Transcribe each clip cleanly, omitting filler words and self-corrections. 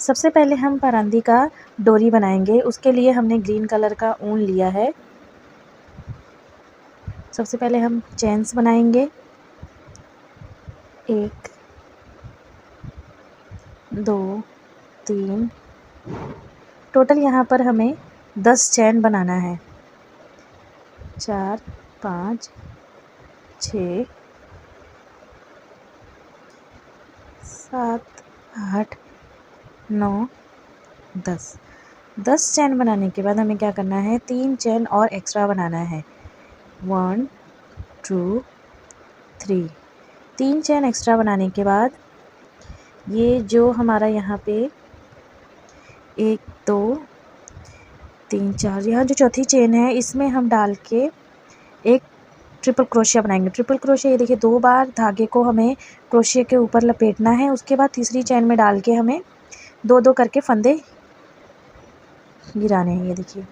सबसे पहले हम परांदी का डोरी बनाएंगे। उसके लिए हमने ग्रीन कलर का ऊन लिया है। सबसे पहले हम चेन्स बनाएंगे। 1 2 3, टोटल यहाँ पर हमें 10 चैन बनाना है। 4 5 6 7 8 9 10 चैन बनाने के बाद हमें क्या करना है, 3 चैन और एक्स्ट्रा बनाना है। 1 2 3, 3 चैन एक्स्ट्रा बनाने के बाद ये जो हमारा यहाँ पे 1 2 3 4, यहाँ जो चौथी चेन है इसमें हम डाल के एक ट्रिपल क्रोशिया बनाएंगे। ट्रिपल क्रोशिया, ये देखिए 2 बार धागे को हमें क्रोशिया के ऊपर लपेटना है। उसके बाद तीसरी चैन में डाल के हमें 2-2 करके फंदे गिराने हैं। ये देखिए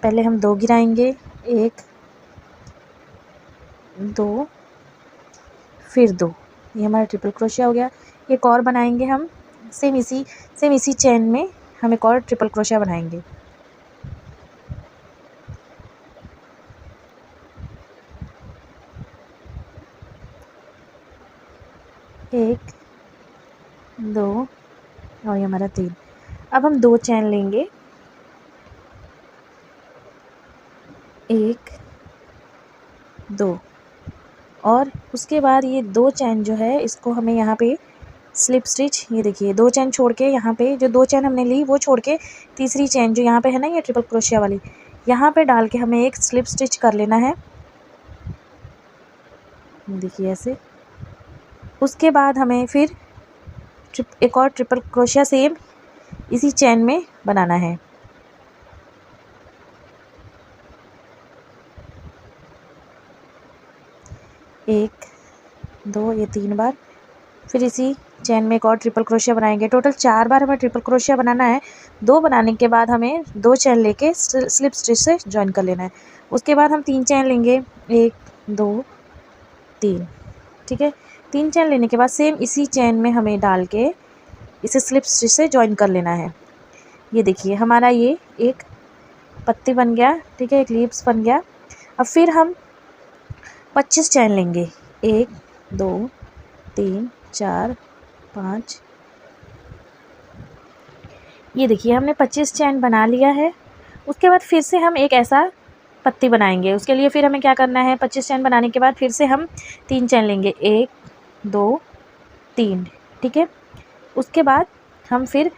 पहले हम 2 गिराएंगे, 1 2 फिर 2, ये हमारा ट्रिपल क्रोशिया हो गया। एक और बनाएंगे हम, सेम इसी चैन में हम एक और ट्रिपल क्रोशिया बनाएंगे। एक 2 और ये हमारा 3। अब हम 2 चैन लेंगे, 1 2, और उसके बाद ये 2 चैन जो है इसको हमें यहाँ पे स्लिप स्टिच, ये देखिए 2 चैन छोड़ के, यहाँ पे जो 2 चैन हमने ली वो छोड़ के तीसरी चैन जो यहाँ पे है ना, ये ट्रिपल क्रोशिया वाली, यहाँ पे डाल के हमें एक स्लिप स्टिच कर लेना है। देखिए ऐसे। उसके बाद हमें फिर एक और ट्रिपल क्रोशिया सेम इसी चैन में बनाना है। एक 2, ये 3 बार, फिर इसी चैन में एक और ट्रिपल क्रोशिया बनाएंगे। टोटल 4 बार हमें ट्रिपल क्रोशिया बनाना है। 2 बनाने के बाद हमें 2 चैन लेके स्लिप स्टिच से ज्वाइन कर लेना है। उसके बाद हम 3 चैन लेंगे, 1 2 3, ठीक है। 3 चैन लेने के बाद सेम इसी चैन में हमें डाल के इसे स्लिप स्टिच से ज्वाइन कर लेना है। ये देखिए हमारा ये एक पत्ती बन गया, ठीक है, एक लीव्स बन गया। अब फिर हम 25 चैन लेंगे, 1 2 3 4 5, ये देखिए हमने 25 चैन बना लिया है। उसके बाद फिर से हम एक ऐसा पत्ती बनाएंगे। उसके लिए फिर हमें क्या करना है, 25 चैन बनाने के बाद फिर से हम 3 चैन लेंगे, 1 2 3, ठीक है। उसके बाद हम फिर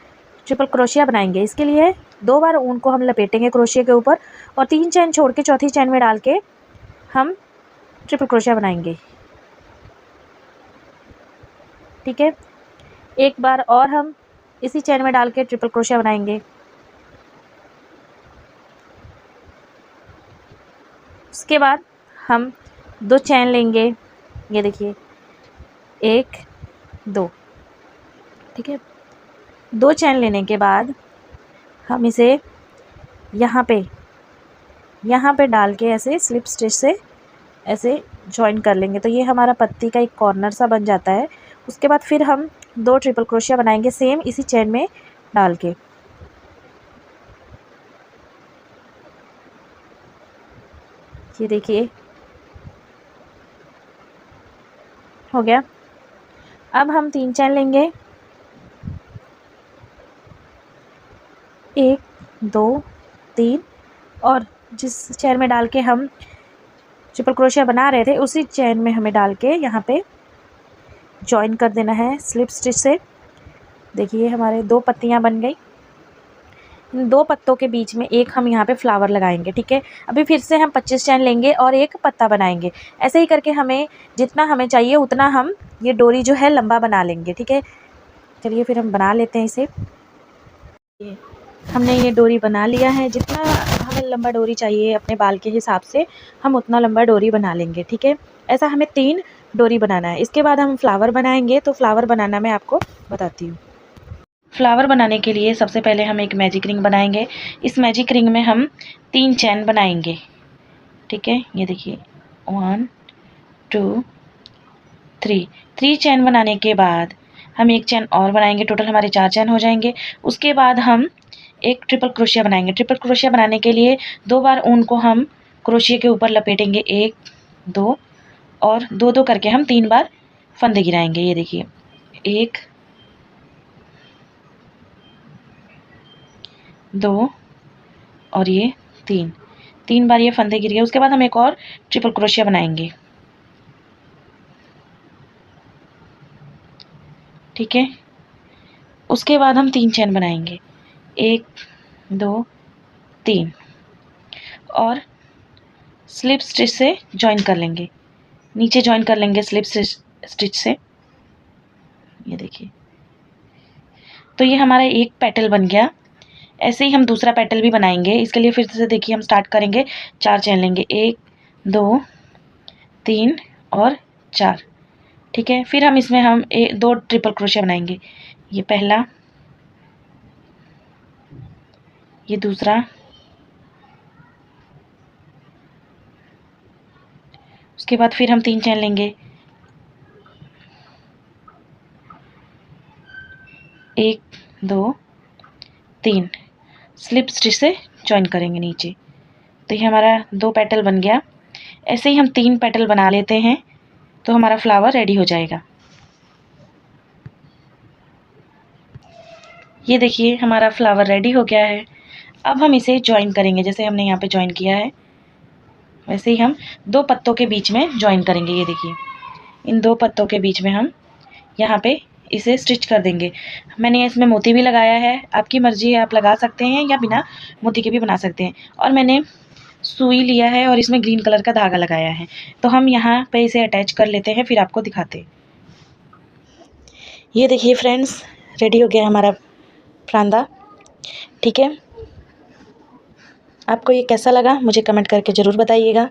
ट्रिपल क्रोशिया बनाएंगे। इसके लिए 2 बार ऊन को हम लपेटेंगे क्रोशिया के ऊपर और 3 चैन छोड़ के चौथी चैन में डाल के हम ट्रिपल क्रोशिया बनाएंगे, ठीक है। एक बार और हम इसी चैन में डाल के ट्रिपल क्रोशिया बनाएंगे। उसके बाद हम 2 चैन लेंगे, ये देखिए 1 2, ठीक है। 2 चैन लेने के बाद हम इसे यहाँ पे डाल के ऐसे स्लिप स्टिच से ऐसे ज्वाइन कर लेंगे। तो ये हमारा पत्ती का एक कॉर्नर सा बन जाता है। उसके बाद फिर हम 2 ट्रिपल क्रोशिया बनाएंगे सेम इसी चैन में डाल के। ये देखिए हो गया। अब हम 3 चैन लेंगे, 1 2 3, और जिस चैन में डाल के हम ट्रिपल क्रोशिया बना रहे थे उसी चैन में हमें डाल के यहाँ पे ज्वाइन कर देना है स्लिप स्टिच से। देखिए हमारे 2 पत्तियाँ बन गई। इन 2 पत्तों के बीच में एक हम यहाँ पे फ्लावर लगाएंगे, ठीक है। अभी फिर से हम 25 चैन लेंगे और एक पत्ता बनाएंगे। ऐसे ही करके हमें जितना हमें चाहिए उतना हम ये डोरी जो है लंबा बना लेंगे, ठीक है। चलिए फिर हम बना लेते हैं इसे। हमने ये डोरी बना लिया है। जितना हमें लंबा डोरी चाहिए अपने बाल के हिसाब से हम उतना लंबा डोरी बना लेंगे, ठीक है। ऐसा हमें 3 डोरी बनाना है। इसके बाद हम फ्लावर बनाएंगे। तो फ्लावर बनाना मैं आपको बताती हूँ। फ्लावर बनाने के लिए सबसे पहले हम एक मैजिक रिंग बनाएंगे। इस मैजिक रिंग में हम 3 चैन बनाएंगे, ठीक है। ये देखिए 1 2 3 चैन बनाने के बाद हम एक चैन और बनाएंगे, टोटल हमारे 4 चैन हो जाएंगे। उसके बाद हम एक ट्रिपल क्रोशिया बनाएंगे। ट्रिपल क्रोशिया बनाने के लिए 2 बार ऊन को हम क्रोशिया के ऊपर लपेटेंगे, 1 2 और 2 2 करके हम 3 बार फंदे गिराएंगे। ये देखिए 1 2 और ये 3 बार ये फंदे गिर गए। उसके बाद हम एक और ट्रिपल क्रोशिया बनाएंगे, ठीक है। उसके बाद हम 3 चैन बनाएंगे, 1 2 3 और स्लिप स्टिच से जॉइन कर लेंगे, नीचे जॉइन कर लेंगे स्लिप स्टिच से। ये देखिए, तो ये हमारा एक पेटल बन गया। ऐसे ही हम दूसरा पेटल भी बनाएंगे। इसके लिए फिर से देखिए हम स्टार्ट करेंगे, 4 चैन लेंगे, 1 2 3 और 4, ठीक है। फिर हम इसमें 2 ट्रिपल क्रोशिया बनाएंगे, ये पहला, ये दूसरा, उसके बाद फिर हम 3 चैन लेंगे, 1 2 3 स्लिप स्टिच से जॉइन करेंगे नीचे। तो ये हमारा 2 पेटल बन गया। ऐसे ही हम 3 पेटल बना लेते हैं तो हमारा फ्लावर रेडी हो जाएगा। ये देखिए हमारा फ्लावर रेडी हो गया है। अब हम इसे जॉइन करेंगे, जैसे हमने यहाँ पे जॉइन किया है वैसे ही हम 2 पत्तों के बीच में जॉइन करेंगे। ये देखिए इन 2 पत्तों के बीच में हम यहाँ पे इसे स्टिच कर देंगे। मैंने इसमें मोती भी लगाया है, आपकी मर्जी है, आप लगा सकते हैं या बिना मोती के भी बना सकते हैं। और मैंने सुई लिया है और इसमें ग्रीन कलर का धागा लगाया है। तो हम यहाँ पे इसे अटैच कर लेते हैं, फिर आपको दिखाते हैं। ये देखिए फ्रेंड्स, रेडी हो गया हमारा फरांदा, ठीक है। आपको ये कैसा लगा मुझे कमेंट करके ज़रूर बताइएगा।